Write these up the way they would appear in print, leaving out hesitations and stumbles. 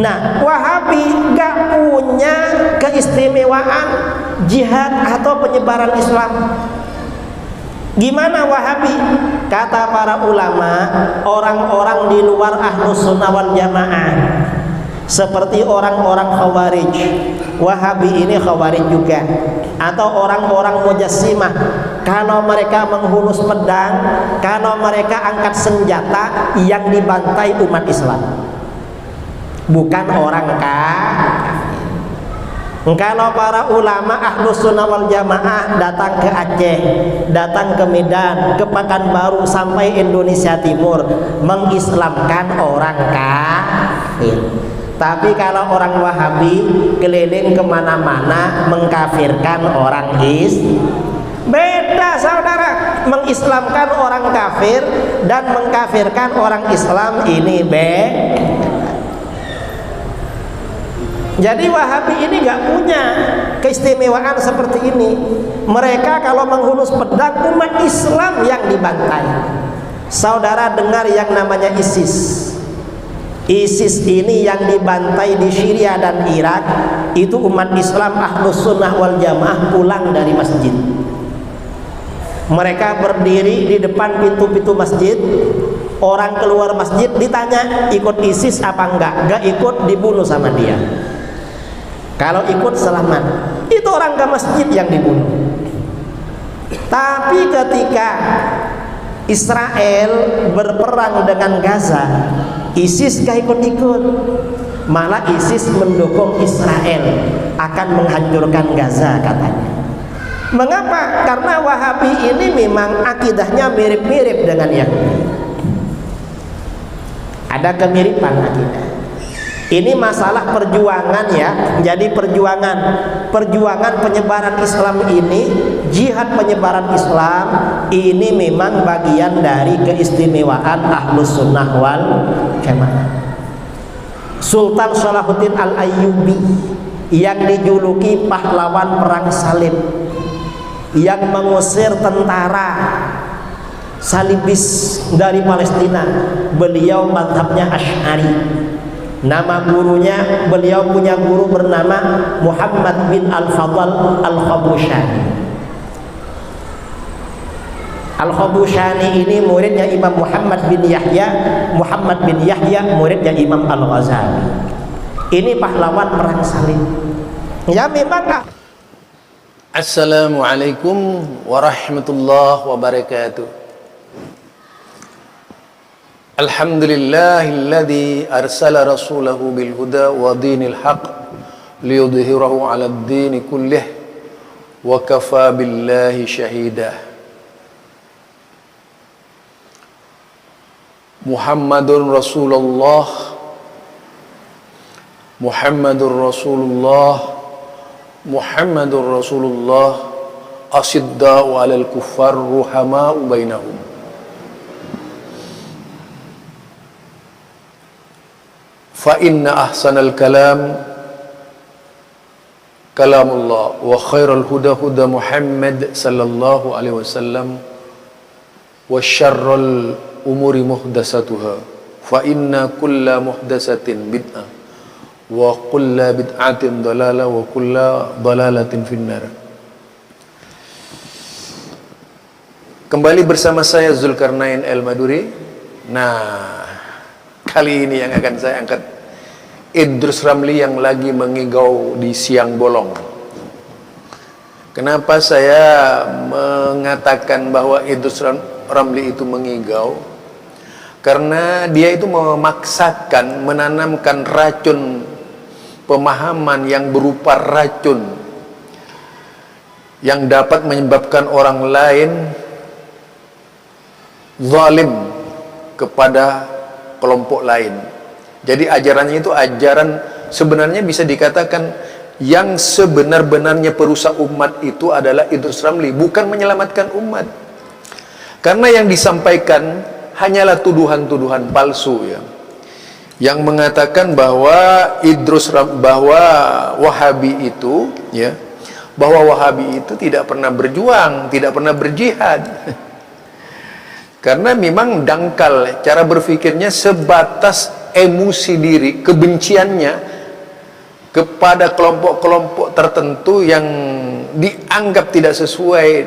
Nah, Wahabi gak punya keistimewaan jihad atau penyebaran Islam. Gimana Wahabi? Kata para ulama, orang-orang di luar Ahlus Sunnah wal Jamaah, seperti orang-orang Khawarij. Wahabi ini Khawarij juga, atau orang-orang Mujassimah. Kalau mereka menghunus pedang, kalau mereka angkat senjata, yang dibantai umat Islam, bukan orang kafir. Kalau para ulama Ahlus Sunnah wal Jamaah datang ke Aceh, datang ke Medan, ke Pekanbaru sampai Indonesia Timur, mengislamkan orang kafir. Tapi kalau orang Wahabi keliling kemana-mana mengkafirkan orang beda saudara. Mengislamkan orang kafir dan mengkafirkan orang Islam ini beda. Jadi Wahabi ini gak punya keistimewaan seperti ini. Mereka kalau menghunus pedang, umat Islam yang dibantai. Saudara dengar yang namanya ISIS. ISIS ini yang dibantai di Syria dan Irak, itu umat Islam Ahlus Sunnah wal Jamaah pulang dari masjid. Mereka berdiri di depan pintu-pintu masjid. Orang keluar masjid ditanya ikut ISIS apa enggak. Enggak ikut, dibunuh sama dia. Kalau ikut selamat. Itu orang ke masjid yang dibunuh. Tapi ketika Israel berperang dengan Gaza, ISIS gak ikut-ikut. Malah ISIS mendukung Israel akan menghancurkan Gaza katanya. Mengapa? Karena Wahabi ini memang akidahnya mirip-mirip dengan Yahudi. Ada kemiripan akidah. Ini masalah perjuangan ya. Jadi perjuangan penyebaran Islam ini, jihad penyebaran Islam ini memang bagian dari keistimewaan Ahlus Sunnah wal Jamaah. Sultan Salahuddin Al-Ayyubi yang dijuluki pahlawan perang salib, yang mengusir tentara salibis dari Palestina, beliau mazhabnya Asy'ari. Nama gurunya, beliau punya guru bernama Muhammad bin Al-Fadl Al-Khabushani. Al-Khabushani ini muridnya Imam Muhammad bin Yahya. Muhammad bin Yahya muridnya Imam Al-Ghazali. Ini pahlawan perang salib. Ya memang. Assalamualaikum warahmatullahi wabarakatuh. Alhamdulillahilladzi arsala rasulahu bil huda wa dinil haq liyudhhirahu 'alad dini kullih wa kafa billahi shahida. Muhammadur Rasulullah, Muhammadur Rasulullah, Muhammadur Rasulullah, asidda'u 'alal kuffar ruhama'u bainahum. Fa inna ahsanal kalam kalamullah wa khairal huda huda Muhammad sallallahu alaihi wasallam wa syarrul umuri muhdatsatuha fa inna kulla muhdatsatin bid'ah wa kulla bid'atin dalalah wa kulla dalalatin finnar. Kembali bersama saya Zulkarnain Al-Maduri. Nah, kali ini yang akan saya angkat Idrus Ramli yang lagi mengigau di siang bolong. Kenapa saya mengatakan bahwa Idrus Ramli itu mengigau? Karena dia itu memaksakan menanamkan racun pemahaman yang berupa racun yang dapat menyebabkan orang lain zalim kepada kelompok lain. Jadi ajarannya itu ajaran sebenarnya bisa dikatakan yang sebenar-benarnya perusak umat itu adalah Idrus Ramli, bukan menyelamatkan umat. Karena yang disampaikan hanyalah tuduhan-tuduhan palsu ya. Yang mengatakan bahwa bahwa Wahabi itu ya, bahwa Wahabi itu tidak pernah berjuang, tidak pernah berjihad. Karena memang dangkal cara berpikirnya sebatas emosi diri, kebenciannya kepada kelompok-kelompok tertentu yang dianggap tidak sesuai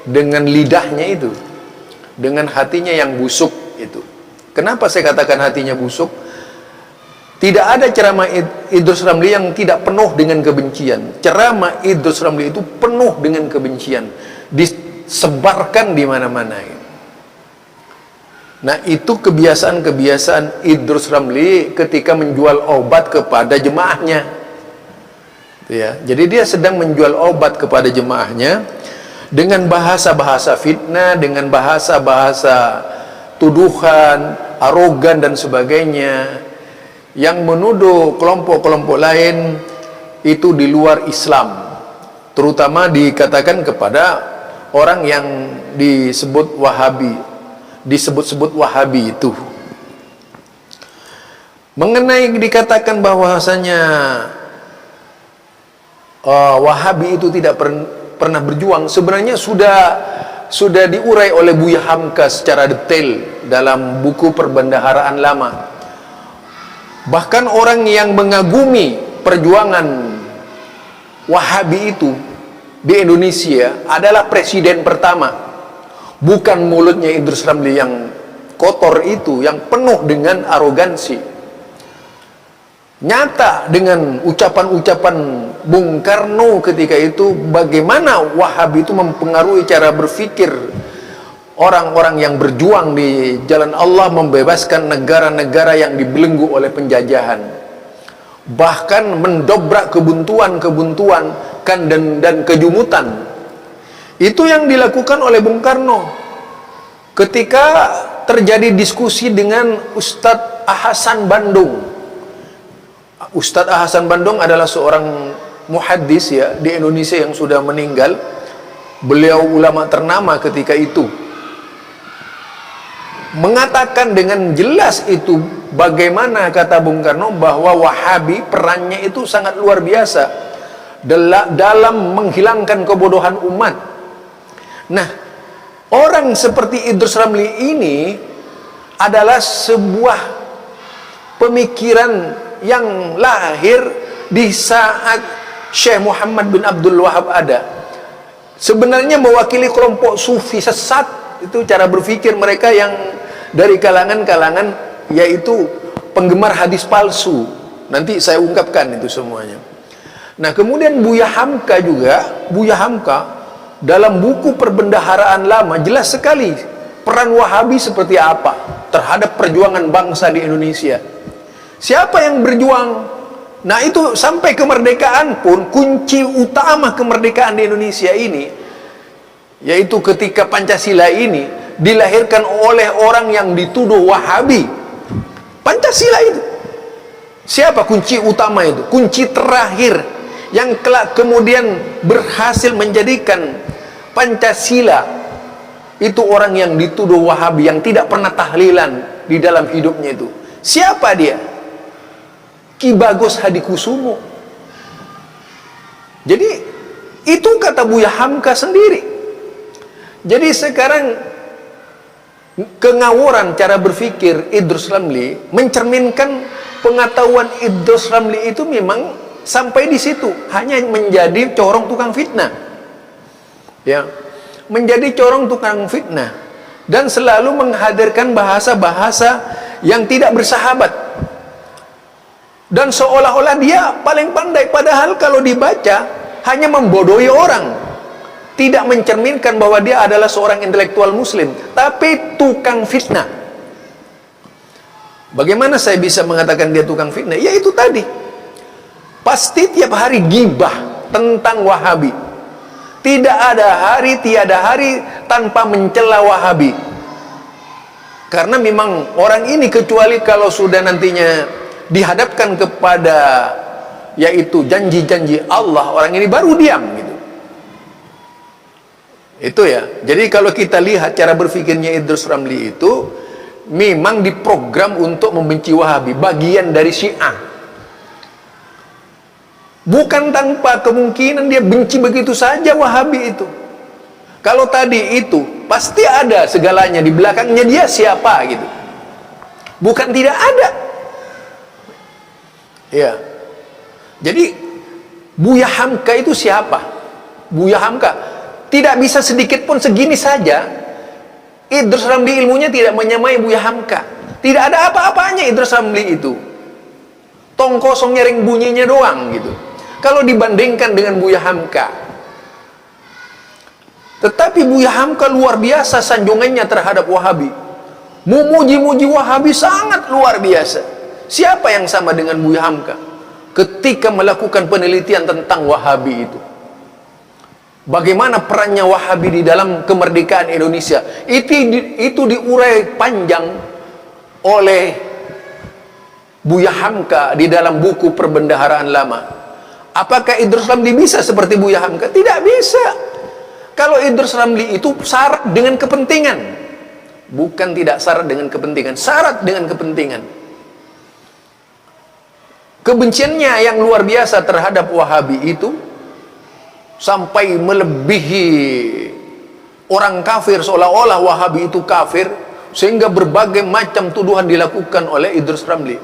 dengan lidahnya itu, dengan hatinya yang busuk itu. Kenapa saya katakan hatinya busuk? Tidak ada ceramah Idrus Ramli yang tidak penuh dengan kebencian. Ceramah Idrus Ramli itu penuh dengan kebencian, disebarkan di mana-mana. Nah, itu kebiasaan-kebiasaan Idrus Ramli ketika menjual obat kepada jemaahnya. Ya, jadi dia sedang menjual obat kepada jemaahnya dengan bahasa-bahasa fitnah, dengan bahasa-bahasa tuduhan, arogan dan sebagainya, yang menuduh kelompok-kelompok lain itu di luar Islam, terutama dikatakan kepada orang yang disebut Wahabi, disebut-sebut Wahabi itu. Mengenai dikatakan bahwasanya Wahabi itu tidak pernah berjuang, sebenarnya sudah diurai oleh Buya Hamka secara detail dalam buku Perbendaharaan Lama. Bahkan orang yang mengagumi perjuangan Wahabi itu di Indonesia adalah presiden pertama, bukan mulutnya Idrus Ramli yang kotor itu, yang penuh dengan arogansi. Nyata dengan ucapan-ucapan Bung Karno ketika itu, bagaimana Wahabi itu mempengaruhi cara berpikir orang-orang yang berjuang di jalan Allah, membebaskan negara-negara yang dibelenggu oleh penjajahan, bahkan mendobrak kebuntuan-kebuntuan dan kejumutan. Itu yang dilakukan oleh Bung Karno ketika terjadi diskusi dengan Ustadz Ahsan Bandung. Ustadz Ahsan Bandung adalah seorang muhaddis ya di Indonesia yang sudah meninggal. Beliau ulama ternama ketika itu, mengatakan dengan jelas itu bagaimana kata Bung Karno bahwa Wahabi perannya itu sangat luar biasa dalam menghilangkan kebodohan umat. Nah, orang seperti Idrus Ramli ini adalah sebuah pemikiran yang lahir di saat Syekh Muhammad bin Abdul Wahab ada. Sebenarnya mewakili kelompok sufi sesat, itu cara berpikir mereka yang dari kalangan-kalangan yaitu penggemar hadis palsu. Nanti saya ungkapkan itu semuanya. Nah, kemudian Buya Hamka juga, Buya Hamka dalam buku Perbendaharaan Lama jelas sekali peran Wahabi seperti apa terhadap perjuangan bangsa di Indonesia. Siapa yang berjuang? Nah, itu sampai kemerdekaan pun, kunci utama kemerdekaan di Indonesia ini yaitu ketika Pancasila ini dilahirkan oleh orang yang dituduh Wahabi. Pancasila itu siapa kunci utama itu? Kunci terakhir yang kelak kemudian berhasil menjadikan Pancasila itu orang yang dituduh Wahabi, yang tidak pernah tahlilan di dalam hidupnya itu. Siapa dia? Ki Bagos Hadikusumo. Jadi itu kata Buya Hamka sendiri. Jadi sekarang kengawuran cara berpikir Idrus Ramli mencerminkan pengetahuan Idrus Ramli itu memang sampai di situ, hanya menjadi corong tukang fitnah. Ya, menjadi corong tukang fitnah dan selalu menghadirkan bahasa-bahasa yang tidak bersahabat. Dan seolah-olah dia paling pandai, padahal kalau dibaca hanya membodohi orang, tidak mencerminkan bahwa dia adalah seorang intelektual muslim, tapi tukang fitnah. Bagaimana saya bisa mengatakan dia tukang fitnah? Ya itu tadi, pasti tiap hari gibah tentang Wahabi. Tidak ada hari, tiada hari tanpa mencela Wahabi. Karena memang orang ini, kecuali kalau sudah nantinya dihadapkan kepada yaitu janji-janji Allah, orang ini baru diam gitu. Itu ya. Jadi kalau kita lihat cara berpikirnya Idrus Ramli itu memang diprogram untuk membenci Wahabi, bagian dari Syiah. Bukan tanpa kemungkinan dia benci begitu saja Wahabi itu. Kalau tadi itu pasti ada segalanya di belakangnya, dia siapa gitu. Bukan tidak ada. Ya. Jadi Buya Hamka itu siapa? Buya Hamka tidak bisa sedikit pun segini saja. Idrus Ramli ilmunya tidak menyamai Buya Hamka. Tidak ada apa-apanya Idrus Ramli itu. Tong kosong nyaring bunyinya doang gitu. Kalau dibandingkan dengan Buya Hamka. Tetapi Buya Hamka luar biasa sanjungannya terhadap Wahabi. Memuji-muji Wahabi sangat luar biasa. Siapa yang sama dengan Buya Hamka ketika melakukan penelitian tentang Wahabi itu? Bagaimana perannya Wahabi di dalam kemerdekaan Indonesia? Itu diurai panjang oleh Buya Hamka di dalam buku Perbendaharaan Lama. Apakah Idrus Ramli bisa seperti Buya Hamka? Tidak bisa. Kalau Idrus Ramli itu syarat dengan kepentingan, bukan tidak syarat dengan kepentingan, syarat dengan kepentingan. Kebenciannya yang luar biasa terhadap Wahabi itu sampai melebihi orang kafir, seolah-olah Wahabi itu kafir, sehingga berbagai macam tuduhan dilakukan oleh Idrus Ramli.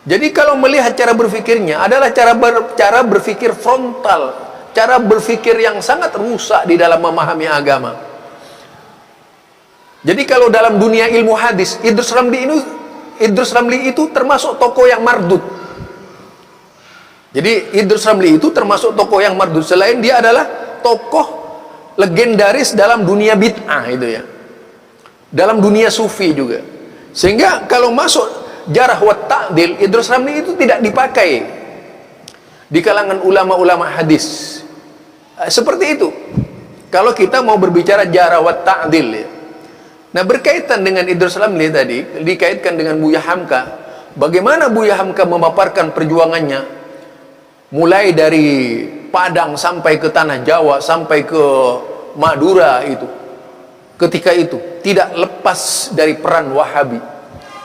Jadi kalau melihat cara berfikirnya adalah cara berfikir frontal, cara berfikir yang sangat rusak di dalam memahami agama. Jadi kalau dalam dunia ilmu hadis, Idrus Ramli itu termasuk tokoh yang mardud. Jadi Idrus Ramli itu termasuk tokoh yang mardud. Selain dia adalah tokoh legendaris dalam dunia bid'ah itu ya, dalam dunia sufi juga. Sehingga kalau masuk jarah wa ta'dil, Idrus Ramli itu tidak dipakai di kalangan ulama-ulama hadis. Seperti itu kalau kita mau berbicara jarah wa ta'dil ya. Nah, berkaitan dengan Idrus Ramli tadi, dikaitkan dengan Buya Hamka. Bagaimana Buya Hamka memaparkan perjuangannya mulai dari Padang sampai ke tanah Jawa, sampai ke Madura itu. Ketika itu tidak lepas dari peran Wahabi,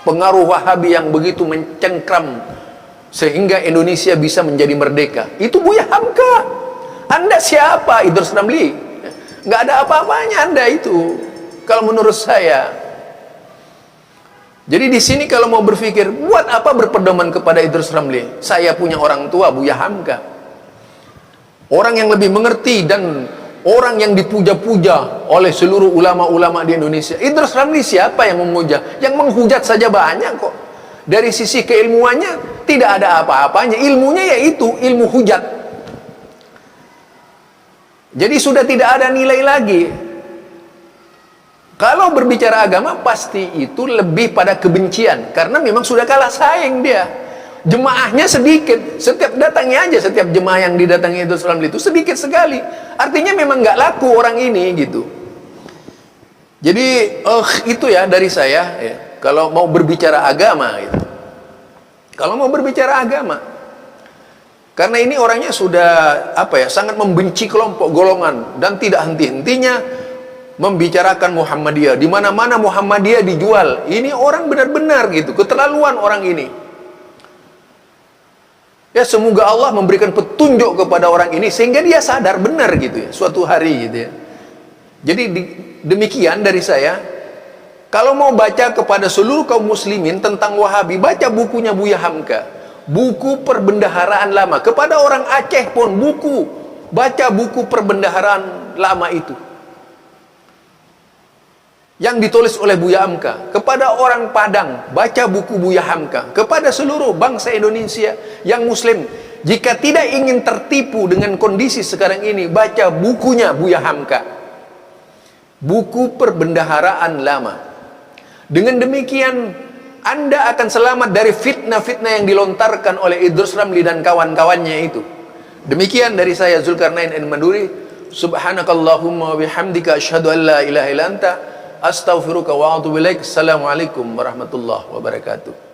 pengaruh Wahabi yang begitu mencengkram sehingga Indonesia bisa menjadi merdeka. Itu Buya Hamka. Anda siapa? Idrus Ramli? Nggak ada apa-apanya Anda itu, kalau menurut saya. Jadi di sini kalau mau berpikir, buat apa berpedoman kepada Idrus Ramli? Saya punya orang tua Buya Hamka, orang yang lebih mengerti dan orang yang dipuja-puja oleh seluruh ulama-ulama di Indonesia. Idrus Ramli siapa yang memuja? Yang menghujat saja banyak kok. Dari sisi keilmuannya tidak ada apa-apanya. Ilmunya yaitu ilmu hujat. Jadi sudah tidak ada nilai lagi. Kalau berbicara agama pasti itu lebih pada kebencian, karena memang sudah kalah saing dia. Jemaahnya sedikit, setiap datangnya aja, setiap jemaah yang didatangi Idrus Ramli itu sedikit sekali. Artinya memang nggak laku orang ini gitu. Jadi itu ya dari saya ya, kalau mau berbicara agama gitu. Kalau mau berbicara agama, karena ini orangnya sudah sangat membenci kelompok golongan dan tidak henti-hentinya membicarakan Muhammadiyah. Di mana-mana Muhammadiyah dijual. Ini orang benar-benar gitu, keterlaluan orang ini. Ya, semoga Allah memberikan petunjuk kepada orang ini sehingga dia sadar benar gitu ya, suatu hari gitu ya. Jadi demikian dari saya. Kalau mau baca kepada seluruh kaum muslimin tentang Wahabi, baca bukunya Buya Hamka, buku Perbendaharaan Lama. Kepada orang Aceh pun baca buku Perbendaharaan Lama itu yang ditulis oleh Buya Hamka. Kepada orang Padang, baca buku Buya Hamka. Kepada seluruh bangsa Indonesia yang muslim, jika tidak ingin tertipu dengan kondisi sekarang ini, baca bukunya Buya Hamka, buku Perbendaharaan Lama. Dengan demikian Anda akan selamat dari fitnah-fitnah yang dilontarkan oleh Idrus Ramli dan kawan-kawannya itu. Demikian dari saya, Zulkarnain Al-Maduri. Subhanakallahumma wa bihamdika asyhadu an la ilaha illa anta astaghfiruka wa atubu ilaik. Assalamualaikum warahmatullahi wabarakatuh.